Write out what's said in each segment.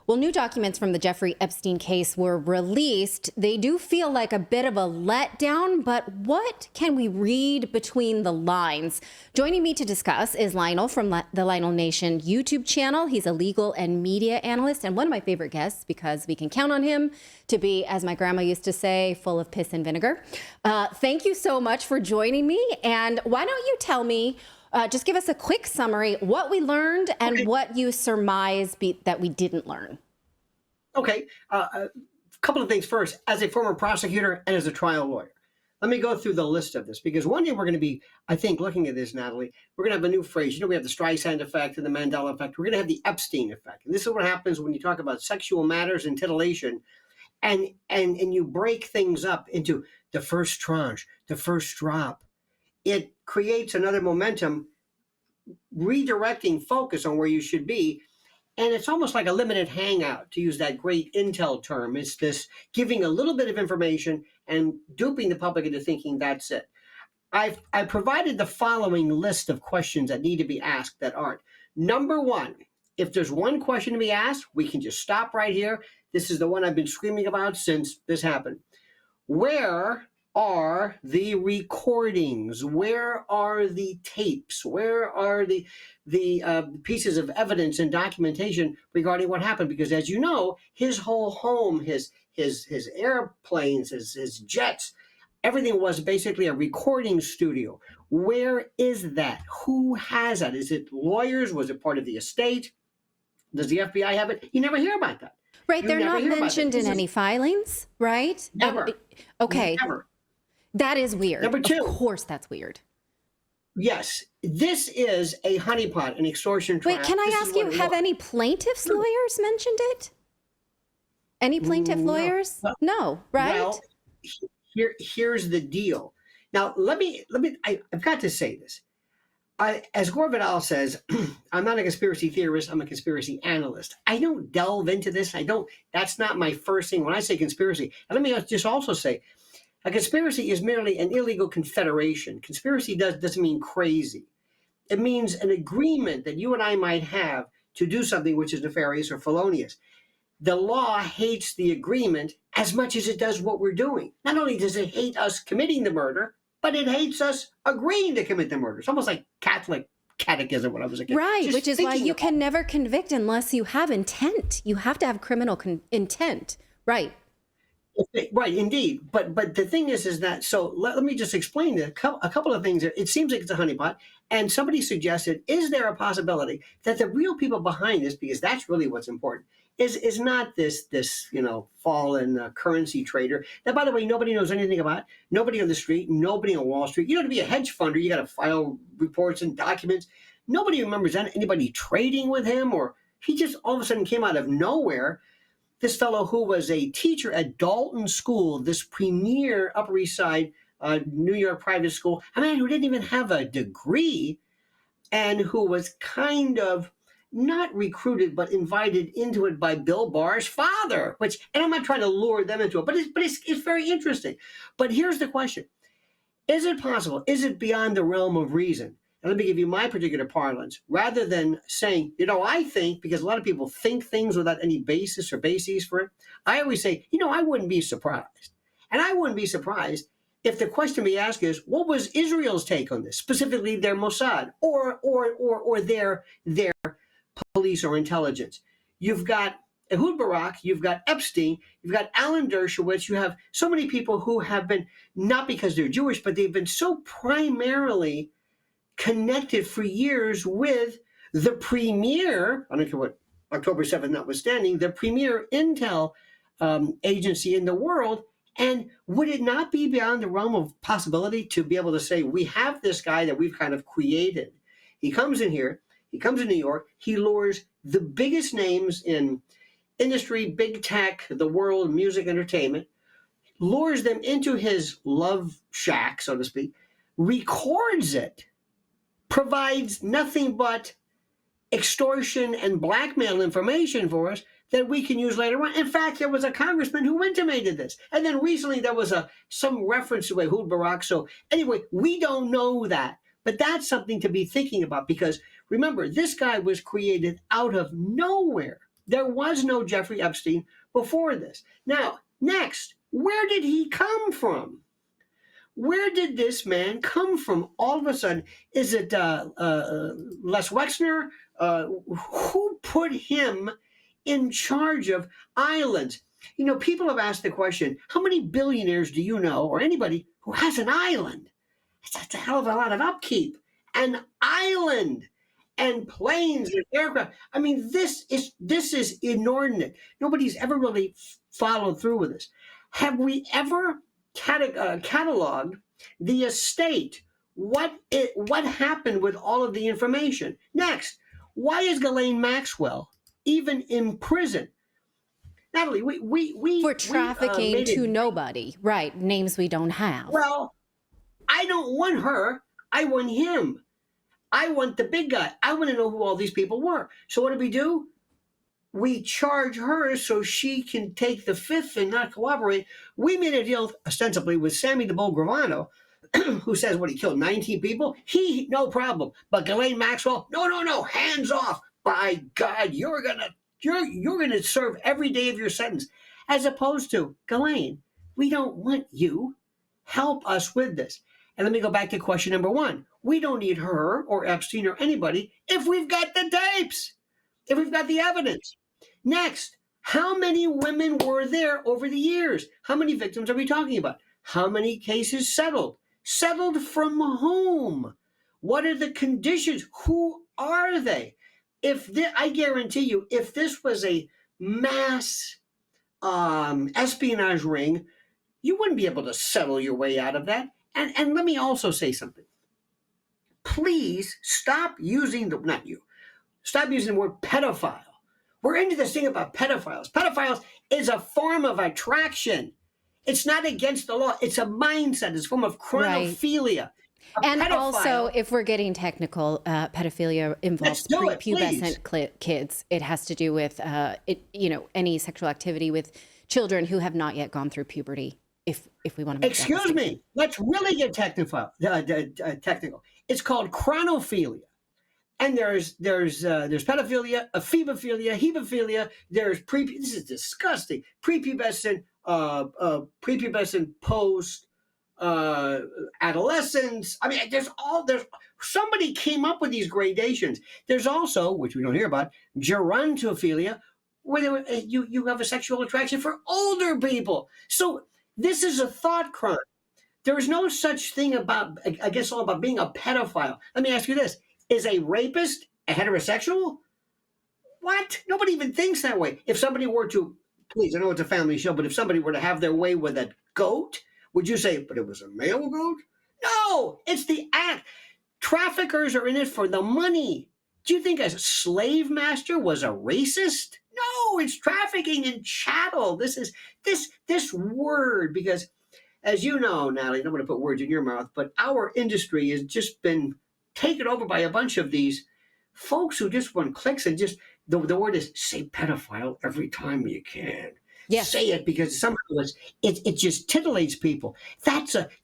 Well, new documents from the Jeffrey Epstein case were released. They do feel like a bit of a letdown, but what can we read between the lines? Joining me to discuss is Lionel from the Lionel Nation YouTube channel. He's a legal and media analyst and one of my favorite guests because we can count on him to be, as my grandma used to say, full of piss and vinegar. Thank you so much for joining me. And why don't you tell me, just give us a quick summary, what we learned and what you surmise that we didn't learn. Okay, a couple of things first. As a former prosecutor and as a trial lawyer, let me go through the list of this, because one day we're going to be, I think, looking at this, Natalie, we're going to have a new phrase. You know, we have the Streisand effect and the Mandela effect. We're going to have the Epstein effect. And this is what happens when you talk about sexual matters and titillation, and you break things up into the first tranche, the first drop. It creates another momentum, redirecting focus on where you should be. And it's almost like a limited hangout, to use that great Intel term. It's this giving a little bit of information and duping the public into thinking that's it. I provided the following list of questions that need to be asked that aren't. Number one, if there's one question to be asked, we can just stop right here. This is the one I've been screaming about since this happened. Where are the recordings? Where are the tapes? Where are the pieces of evidence and documentation regarding what happened? Because, as you know, his whole home, his airplanes, his jets, everything was basically a recording studio. Where is that? Who has that? Is it lawyers? Was it part of the estate? Does the FBI have it? You never hear about that. Right, they're not mentioned in any filings, right? Never. Okay. Never. That is weird. Number two. Of course that's weird. Yes, this is a honeypot, an extortion trap. Wait, can I ask you, have any plaintiffs' lawyers mentioned it? Any plaintiff lawyers? No, right? Well, here's the deal. Now, I've got to say this. As Gore Vidal says, I'm not a conspiracy theorist, I'm a conspiracy analyst. I don't delve into this. That's not my first thing when I say conspiracy. And let me just also say, a conspiracy is merely an illegal confederation. Conspiracy doesn't mean crazy. It means an agreement that you and I might have to do something which is nefarious or felonious. The law hates the agreement as much as it does what we're doing. Not only does it hate us committing the murder, but it hates us agreeing to commit the murder. It's almost like Catholic catechism when I was a kid. Right, which is why you can never convict unless you have intent. You have to have criminal intent. Right. Right, indeed. But the thing is that, so let me just explain a couple of things. It seems like it's a honeypot, and somebody suggested, is there a possibility that the real people behind this, because that's really what's important, is not this fallen currency trader that, by the way, nobody knows anything about, nobody on the street, nobody on Wall Street. You know, to be a hedge funder, you got to file reports and documents. Nobody remembers anybody trading with him, or he just all of a sudden came out of nowhere. This fellow who was a teacher at Dalton School, this premier Upper East Side New York private school, a man who didn't even have a degree and who was kind of not recruited but invited into it by Bill Barr's father, and I'm not trying to lure them into it, but it's very interesting. But here's the question. Is it possible? Is it beyond the realm of reason? And let me give you my particular parlance. Rather than saying, I think, because a lot of people think things without any basis or bases for it, I always say, I wouldn't be surprised. And I wouldn't be surprised if the question we ask is, what was Israel's take on this, specifically their Mossad or their police or intelligence? You've got Ehud Barak, you've got Epstein, you've got Alan Dershowitz, you have so many people who have been, not because they're Jewish, but they've been so primarily connected for years with the premier, I don't care what, October 7th notwithstanding, the premier intel agency in the world. And would it not be beyond the realm of possibility to be able to say, we have this guy that we've kind of created. He comes in here, he comes to New York, he lures the biggest names in industry, big tech, the world, music, entertainment, lures them into his love shack, so to speak, records it, provides nothing but extortion and blackmail information for us that we can use later on. In fact, there was a congressman who intimated this. And then recently there was some reference to Ehud Barak. So anyway, we don't know that. But that's something to be thinking about, because remember, this guy was created out of nowhere. There was no Jeffrey Epstein before this. Now, next, where did he come from? Where did this man come from all of a sudden? Is it Les Wexner? Who put him in charge of islands? You know, people have asked the question, how many billionaires do you know, or anybody who has an island? That's a hell of a lot of upkeep. An island and planes and aircraft. I mean, this is inordinate. Nobody's ever really followed through with this. Have we ever cataloged the estate? What happened with all of the information? Next, why is Ghislaine Maxwell even in prison? Natali, we for trafficking to nobody, right? Names we don't have. Well, I don't want her. I want him. I want the big guy. I want to know who all these people were. So what do? We charge her so she can take the fifth and not cooperate. We made a deal ostensibly with Sammy the Bull Gravano, who says what, he killed 19 people. He no problem. But Ghislaine Maxwell, no, hands off. By God, you're gonna serve every day of your sentence. As opposed to Ghislaine, we don't want you. Help us with this. And let me go back to question number one. We don't need her or Epstein or anybody if we've got the tapes, if we've got the evidence. Next, how many women were there over the years? How many victims are we talking about? How many cases settled? Settled from whom? What are the conditions? Who are they? I guarantee you, if this was a mass espionage ring, you wouldn't be able to settle your way out of that. And let me also say something. Please stop using the word pedophile. We're into this thing about pedophiles. Pedophiles is a form of attraction. It's not against the law. It's a mindset. It's a form of chronophilia. Right. And also, if we're getting technical, pedophilia involves prepubescent kids. It has to do with any sexual activity with children who have not yet gone through puberty. If we want to make Excuse me, let's really get technical. It's called chronophilia. And there's pedophilia, ephebophilia, hebophilia. This is disgusting. Prepubescent, post, adolescence. I mean, there's somebody came up with these gradations. There's also, which we don't hear about, gerontophilia, where you have a sexual attraction for older people. So this is a thought crime. There is no such thing about being a pedophile. Let me ask you this. Is a rapist a heterosexual? What? Nobody even thinks that way. If somebody were to, please, I know it's a family show, but if somebody were to have their way with a goat, would you say, but it was a male goat? No, it's the act. Traffickers are in it for the money. Do you think a slave master was a racist? No, it's trafficking in chattel. This word, because as you know, Natali, I don't want to put words in your mouth, but our industry has just been taken over by a bunch of these folks who just want clicks and just, the word is say pedophile every time you can. Yes. Say it because somehow it just titillates people.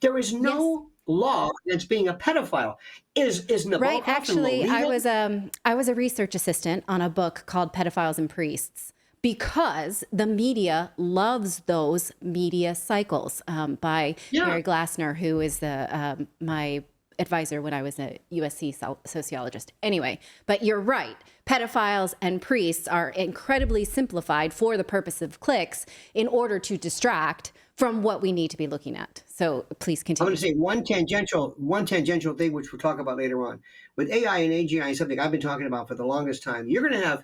There is no law against being a pedophile. Is Nabokov right? Actually, illegal? I was a research assistant on a book called Pedophiles and Priests, because the media loves those media cycles by Mary Glassner, who is my advisor when I was a USC sociologist. Anyway, but you're right. Pedophiles and priests are incredibly simplified for the purpose of clicks in order to distract from what we need to be looking at. So please continue. I'm going to say one tangential thing, which we'll talk about later on. With AI and AGI, something I've been talking about for the longest time, you're going to have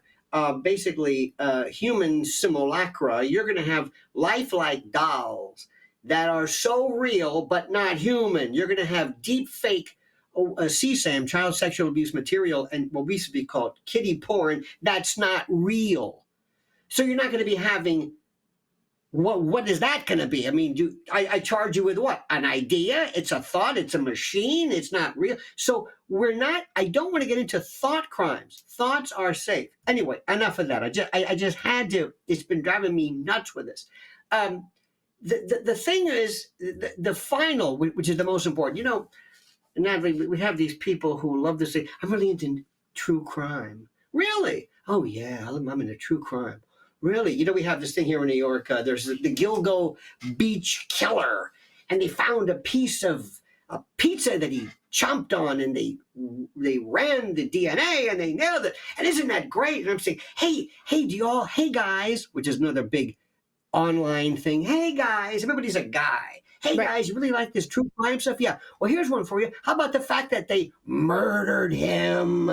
basically human simulacra. You're going to have lifelike dolls that are so real but not human. You're going to have deep fake CSAM, child sexual abuse material, and what used to be called kiddie porn that's not real. So you're not going to be having, what is that going to be? I mean, I charge you with what? An idea? It's a thought? It's a machine? It's not real? So I don't want to get into thought crimes. Thoughts are safe. Anyway, enough of that. I just had to, it's been driving me nuts with this. The thing is, the final, which is the most important, Natali, we have these people who love to say, I'm really into true crime. Really? Oh yeah, I'm into true crime. Really? You know, we have this thing here in New York. There's the Gilgo Beach Killer, and they found a piece of a pizza that he chomped on, and they ran the DNA and they nailed it. And isn't that great? And I'm saying, hey guys, which is another big online thing. Hey guys, everybody's a guy. Hey Right. guys, you really like this true crime stuff? Yeah. Well, here's one for you. How about the fact that they murdered him?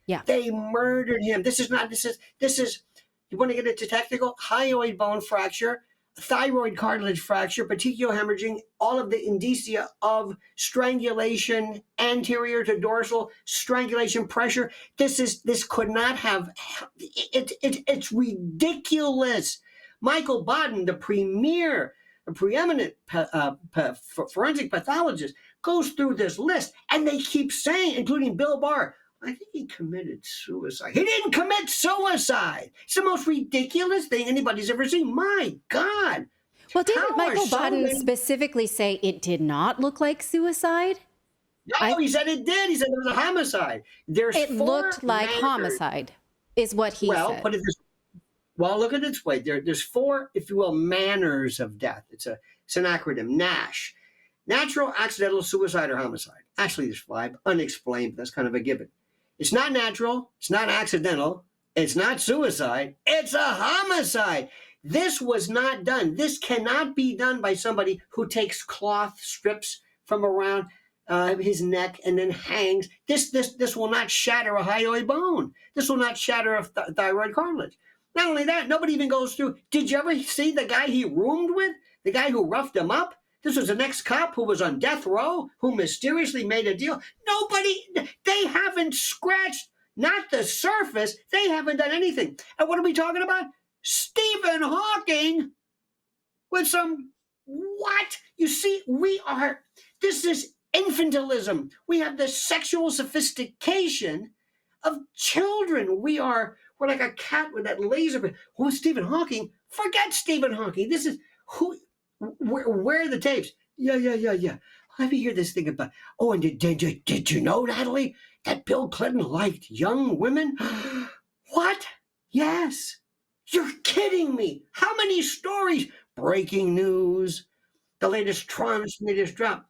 Yeah. They murdered him. This is, you want to get into technical? Hyoid bone fracture, thyroid cartilage fracture, petechial hemorrhaging, all of the indicia of strangulation, anterior to dorsal strangulation pressure. This could not have, it's ridiculous. Michael Baden, the preeminent forensic pathologist, goes through this list, and they keep saying, including Bill Barr, I think he committed suicide. He didn't commit suicide. It's the most ridiculous thing anybody's ever seen. My God. Well, didn't How are Michael so Baden many- specifically say it did not look like suicide? No, he said it did. He said it was a homicide. It looked like homicide, is what he said. Put it this Well, look at it this way. There's four, if you will, manners of death. It's an acronym, NASH. Natural, accidental, suicide, or homicide. Actually, there's five. Unexplained, but that's kind of a given. It's not natural. It's not accidental. It's not suicide. It's a homicide. This was not done. This cannot be done by somebody who takes cloth strips from around his neck and then hangs. This will not shatter a hyoid bone. This will not shatter a thyroid cartilage. Not only that, nobody even goes through. Did you ever see the guy he roomed with? The guy who roughed him up? This was an ex-cop who was on death row, who mysteriously made a deal. They haven't scratched, not the surface. They haven't done anything. And what are we talking about? Stephen Hawking with some, what? You see, this is infantilism. We have the sexual sophistication of children. We're like a cat with that laser. Oh, Stephen Hawking? Forget Stephen Hawking. This is where are the tapes? Yeah. Let me hear this thing about. Oh, and did you know, Natali, that Bill Clinton liked young women? What? Yes. You're kidding me. How many stories? Breaking news. The latest tranche, latest drop.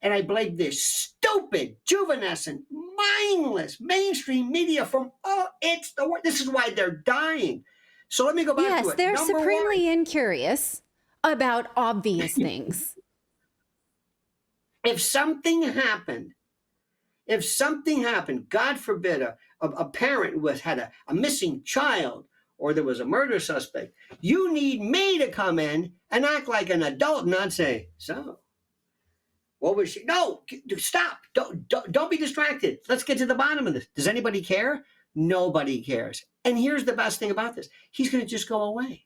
And I blame this stupid, juvenescent, mindless mainstream media from it's the word. This is why they're dying. So let me go back to it. Yes, they're Number supremely one, incurious about obvious things. If something happened, God forbid, a parent had a missing child, or there was a murder suspect, you need me to come in and act like an adult and not say, so, what was she? No, stop. Don't be distracted. Let's get to the bottom of this. Does anybody care? Nobody cares. And here's the best thing about this. He's going to just go away.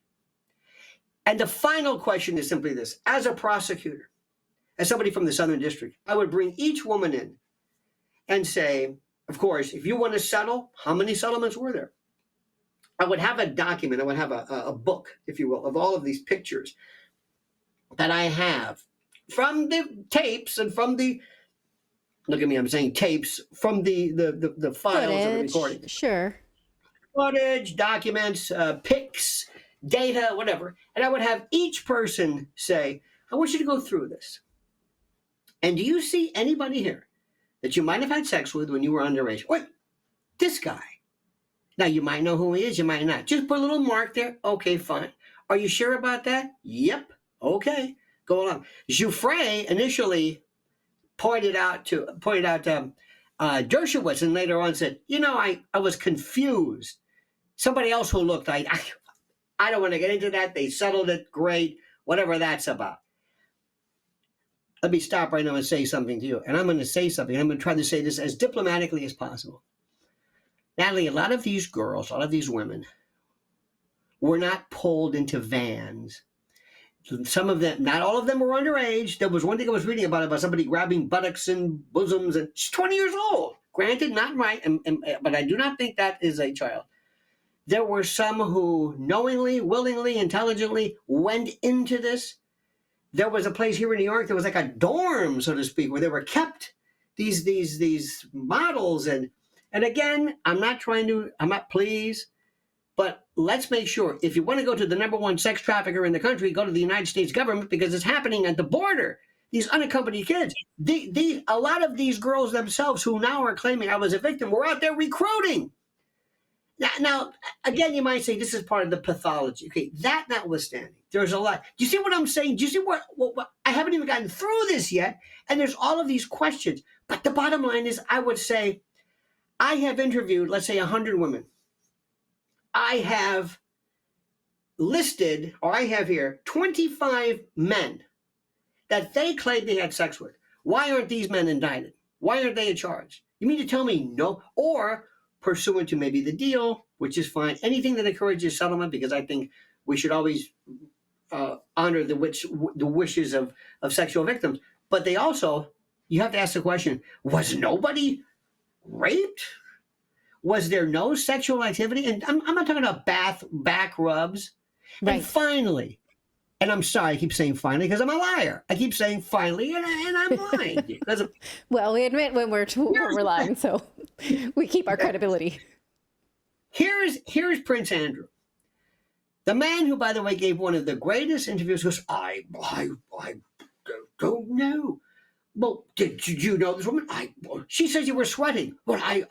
And the final question is simply this. As a prosecutor, as somebody from the Southern District, I would bring each woman in and say, of course, if you want to settle, how many settlements were there? I would have a document. I would have a book, if you will, of all of these pictures that I have from the tapes and from the, look at me, I'm saying tapes, from the files of the recording. Sure. Footage, documents, pics, data, whatever. And I would have each person say, I want you to go through this. And do you see anybody here that you might have had sex with when you were underage? Wait, this guy. Now, you might know who he is, you might not. Just put a little mark there. Okay, fine. Are you sure about that? Yep. Okay. Go along. Jouffre initially pointed out Dershowitz, and later on said, I was confused. Somebody else who looked, I don't want to get into that. They settled it. Great. Whatever that's about. Let me stop right now and say something to you. And I'm going to say something. I'm going to try to say this as diplomatically as possible. Natali, a lot of these girls, a lot of these women were not pulled into vans. Some of them, not all of them were underage. There was one thing I was reading about somebody grabbing buttocks and bosoms, and she's 20 years old. Granted, not right, but I do not think that is a child. There were some who knowingly, willingly, intelligently went into this. There was a place here in New York that was like a dorm, so to speak, where they were kept, these models. And again, please, But let's make sure, if you want to go to the number one sex trafficker in the country, go to the United States government, because it's happening at the border. These unaccompanied kids, a lot of these girls themselves who now are claiming I was a victim were out there recruiting. Now, again, you might say this is part of the pathology. Okay, that notwithstanding, there's a lot. Do you see what I'm saying? Do you see what I haven't even gotten through this yet? And there's all of these questions. But the bottom line is, I would say, I have interviewed, let's say, 100 women. I have listed, or I have here, 25 men that they claim they had sex with. Why aren't these men indicted? Why aren't they in charge? You mean to tell me no? Or pursuant to maybe the deal, which is fine. Anything that encourages settlement, because I think we should always honor the wishes of sexual victims. But they also, you have to ask the question, was nobody raped? Was there no sexual activity? And I'm not talking about back rubs. Right. And finally, and I'm sorry, I keep saying finally because I'm a liar. I keep saying finally, and I'm lying. Well, we admit when we're lying, so we keep our credibility. Here's Prince Andrew, the man who, by the way, gave one of the greatest interviews. Goes, I don't know. Well, did you know this woman? She says you were sweating. Well, I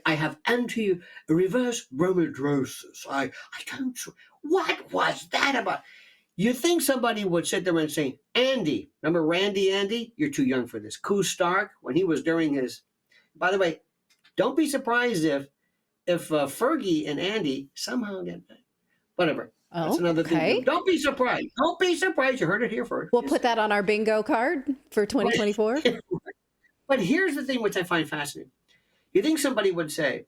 have anti-reverse bromidrosis. I don't. What was that about? You think somebody would sit there and say, Andy, remember Randy Andy? You're too young for this. Koo Stark, when he was during his, by the way, don't be surprised if Fergie and Andy somehow get back. Whatever. Oh, that's another okay. thing. Don't be surprised. Don't be surprised. You heard it here first. We'll put that on our bingo card for 2024. But here's the thing which I find fascinating. You think somebody would say,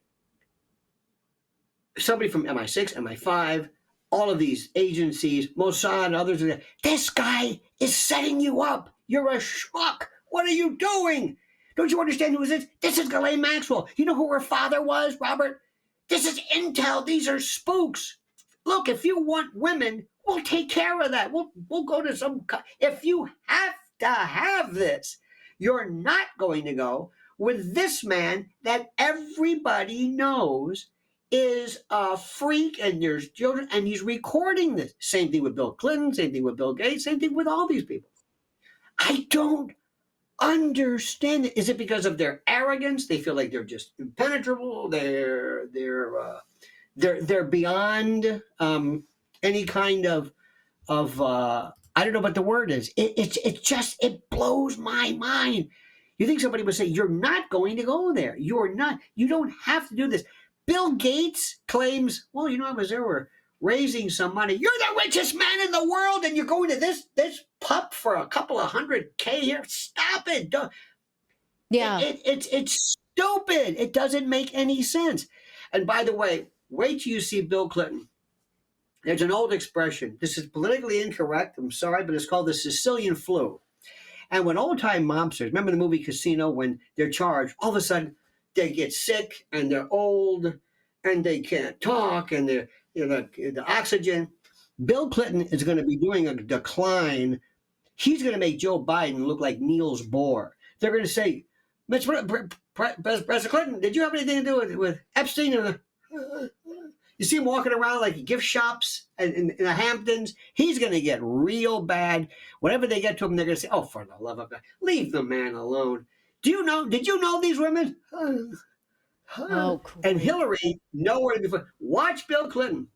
somebody from MI6, MI5, all of these agencies, Mossad, others, this guy is setting you up. You're a schmuck. What are you doing? Don't you understand who is this? This is Ghislaine Maxwell. You know who her father was, Robert? This is intel. These are spooks. Look, if you want women, we'll take care of that. We'll go to some. If you have to have this, you're not going to go with this man that everybody knows is a freak, and there's children, and he's recording this. Same thing with Bill Clinton, same thing with Bill Gates, same thing with all these people. I don't understand it. Is it because of their arrogance? They feel like they're just impenetrable. They're beyond any kind of I don't know what the word is. It blows my mind. You think somebody would say, you're not going to go there. You're not. You don't have to do this. Bill Gates claims, well, I was there, we're raising some money. You're the richest man in the world, and you're going to this pup for a couple of $100K here. Stop it. Yeah. It's stupid. It doesn't make any sense. And by the way, wait till you see Bill Clinton. There's an old expression. This is politically incorrect. I'm sorry, but it's called the Sicilian Flu. And when old-time mobsters, remember the movie Casino, when they're charged, all of a sudden they get sick and they're old and they can't talk and they're, the oxygen. Bill Clinton is going to be doing a decline. He's going to make Joe Biden look like Niels Bohr. They're going to say, President Clinton, did you have anything to do with Epstein? You see him walking around like gift shops in the Hamptons. He's going to get real bad. Whenever they get to him, they're going to say, oh, for the love of God, leave the man alone. Did you know these women? Oh, cool. And Hillary, nowhere before. Watch Bill Clinton.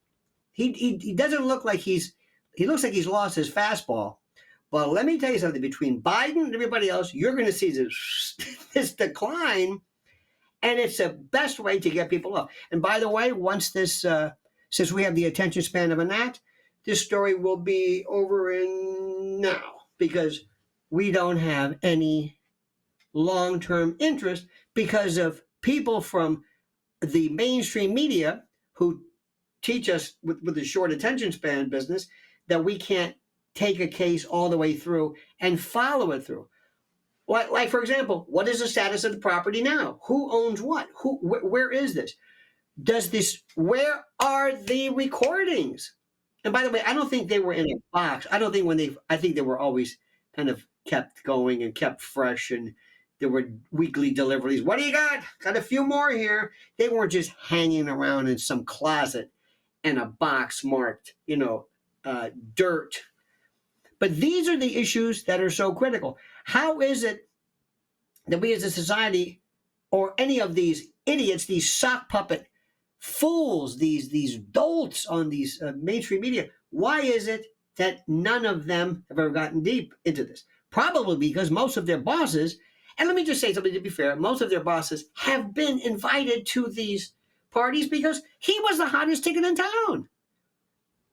He doesn't look like he looks like he's lost his fastball. But let me tell you something, between Biden and everybody else, you're going to see this decline, and it's the best way to get people off. And by the way, once this, since we have the attention span of a gnat, this story will be over in now, because we don't have any long-term interest because of people from the mainstream media who teach us with the short attention span business that we can't take a case all the way through and follow it through. Like, for example, what is the status of the property now? Who owns what? Where is this? Where are the recordings? And by the way, I don't think they were in a box. I think they were always kind of kept going and kept fresh, and there were weekly deliveries. What do you got? Got a few more here. They weren't just hanging around in some closet. and a box marked, dirt. But these are the issues that are so critical. How is it that we as a society, or any of these idiots, these sock puppet fools, these dolts on these mainstream media, why is it that none of them have ever gotten deep into this? Probably because most of their bosses, and let me just say something to be fair, most of their bosses have been invited to these parties because he was the hottest ticket in town.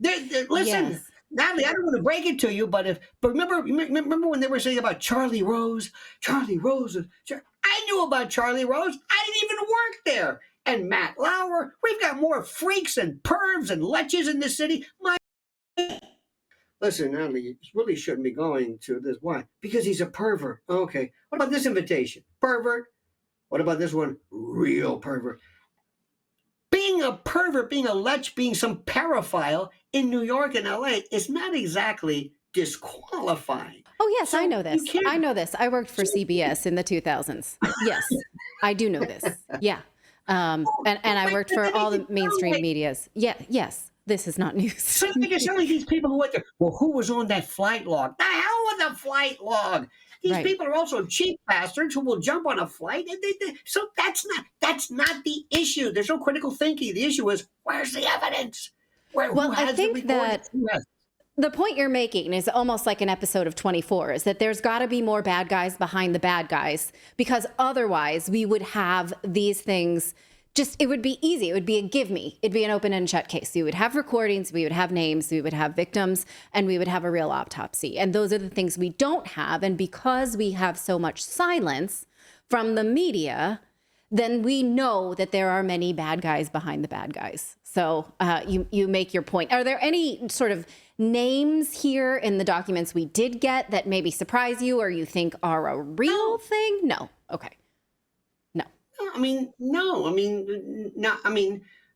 Listen, Yes. Natalie, I don't want to break it to you, but remember when they were saying about Charlie Rose? Charlie Rose. I knew about Charlie Rose. I didn't even work there. And Matt Lauer. We've got more freaks and pervs and leches in this city. Listen, Natalie, you really shouldn't be going to this. Why? Because he's a pervert. Okay. What about this invitation? Pervert. What about this one? Real pervert. Being a pervert, being a lech, being some paraphile in New York and LA is not exactly disqualifying. Oh, yes, So I know this. you can't- I know this. I worked for CBS in the 2000s. Yes, I do know this. Yeah. And I worked for all the mainstream medias. Yeah, yes, this is not news. So it's only these people who went there. Well, who was on that flight log? The hell with the flight log. These Right. people are also cheap bastards who will jump on a flight. So that's not the issue. There's no critical thinking. The issue is, where's the evidence? Well, who I has the think recordings? that Who has- the point you're making is almost like an episode of 24, is that there's got to be more bad guys behind the bad guys, because otherwise we would have these things. It would be easy. It would be a give me. It'd be an open and shut case. You would have recordings, we would have names, we would have victims, and we would have a real autopsy. And those are the things we don't have. And because we have so much silence from the media, then we know that there are many bad guys behind the bad guys. So you make your point. Are there any sort of names here in the documents we did get that maybe surprise you or you think are a real thing? No. Okay. No.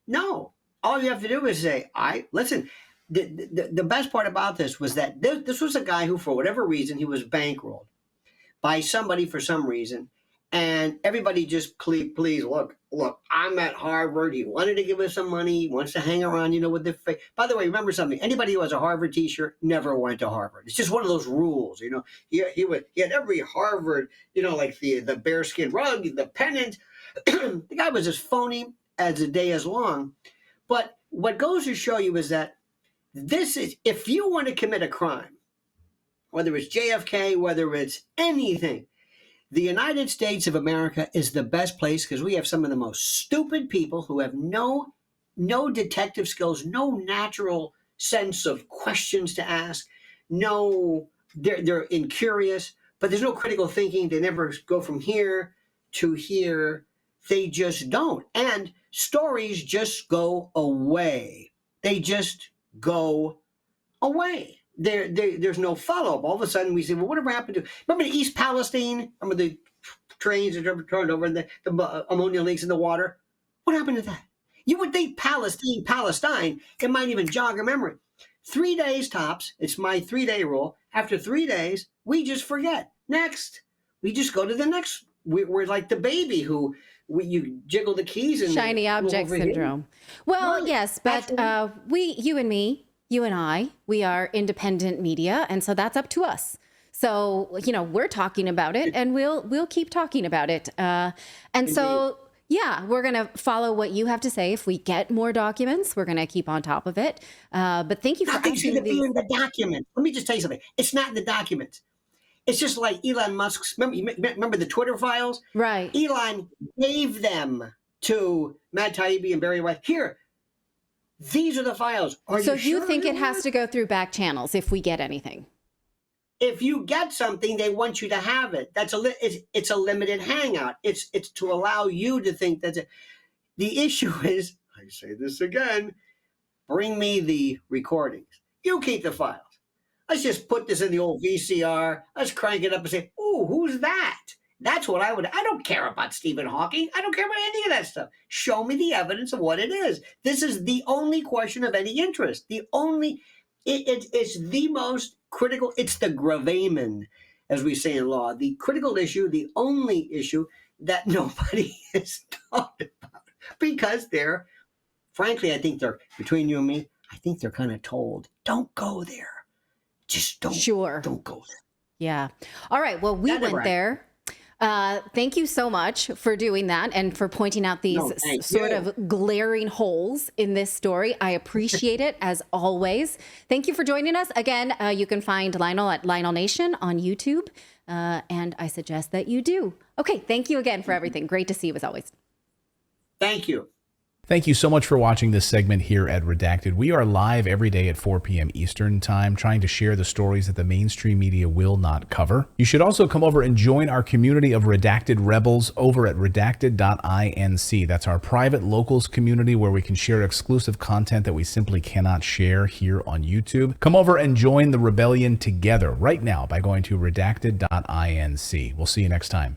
No. All you have to do is say, listen. The best part about this was that this was a guy who, for whatever reason, he was bankrolled by somebody for some reason, and everybody just please look. I'm at Harvard. He wanted to give us some money. He wants to hang around, with the fake. By the way, remember something. Anybody who has a Harvard T-shirt never went to Harvard. It's just one of those rules, He had every Harvard, like the bearskin rug, the pennant. The guy was as phony as the day is long. But what goes to show you is that this is, if you want to commit a crime, whether it's JFK, whether it's anything, the United States of America is the best place because we have some of the most stupid people who have no detective skills, no natural sense of questions to ask. No, they're incurious, but there's no critical thinking. They never go from here to here. They just don't. And stories just go away. They just go away. There's no follow-up. All of a sudden we say, well, whatever happened to, remember the East Palestine? Remember the trains that were turned over and the ammonia leaks in the water? What happened to that? You would think Palestine, it might even jog a memory. 3 days tops. It's my 3-day rule. After 3 days, we just forget. Next. We just go to the next. We're like the baby who you jiggle the keys and Shiny object syndrome. Well, Right. yes, but you and me, you and I, we are independent media, and so that's up to us. So, we're talking about it, and we'll keep talking about it. So, yeah, we're going to follow what you have to say. If we get more documents, we're going to keep on top of it. But thank you for Nothing's asking going to be these. in the document. Let me just tell you something. It's not in the documents. It's just like Elon Musk's. Remember the Twitter files? Right. Elon gave them to Matt Taibbi and Barry White. Here, these are the files. So you sure think it you has would? to go through back channels if we get anything? If you get something, they want you to have it. It's a limited hangout. It's to allow you to think that's it. The issue is, I say this again, bring me the recordings. You keep the files. Let's just put this in the old VCR. Let's crank it up and say, "Ooh, who's that?" That's what I would. I don't care about Stephen Hawking. I don't care about any of that stuff. Show me the evidence of what it is. This is the only question of any interest. It's the most critical. It's the gravamen, as we say in law. The critical issue, the only issue that nobody has talked about because they're frankly, I think they're, between you and me, I think they're kind of told, don't go there. Just don't go there. Yeah. All right. Well, we went there. Thank you so much for doing that and for pointing out these sort of glaring holes in this story. I appreciate it as always. Thank you for joining us. Again, you can find Lionel at Lionel Nation on YouTube. And I suggest that you do. Okay. Thank you again for everything. Great to see you as always. Thank you. Thank you so much for watching this segment here at Redacted. We are live every day at 4 p.m. Eastern Time, trying to share the stories that the mainstream media will not cover. You should also come over and join our community of Redacted Rebels over at redacted.inc. That's our private locals community where we can share exclusive content that we simply cannot share here on YouTube. Come over and join the rebellion together right now by going to redacted.inc. We'll see you next time.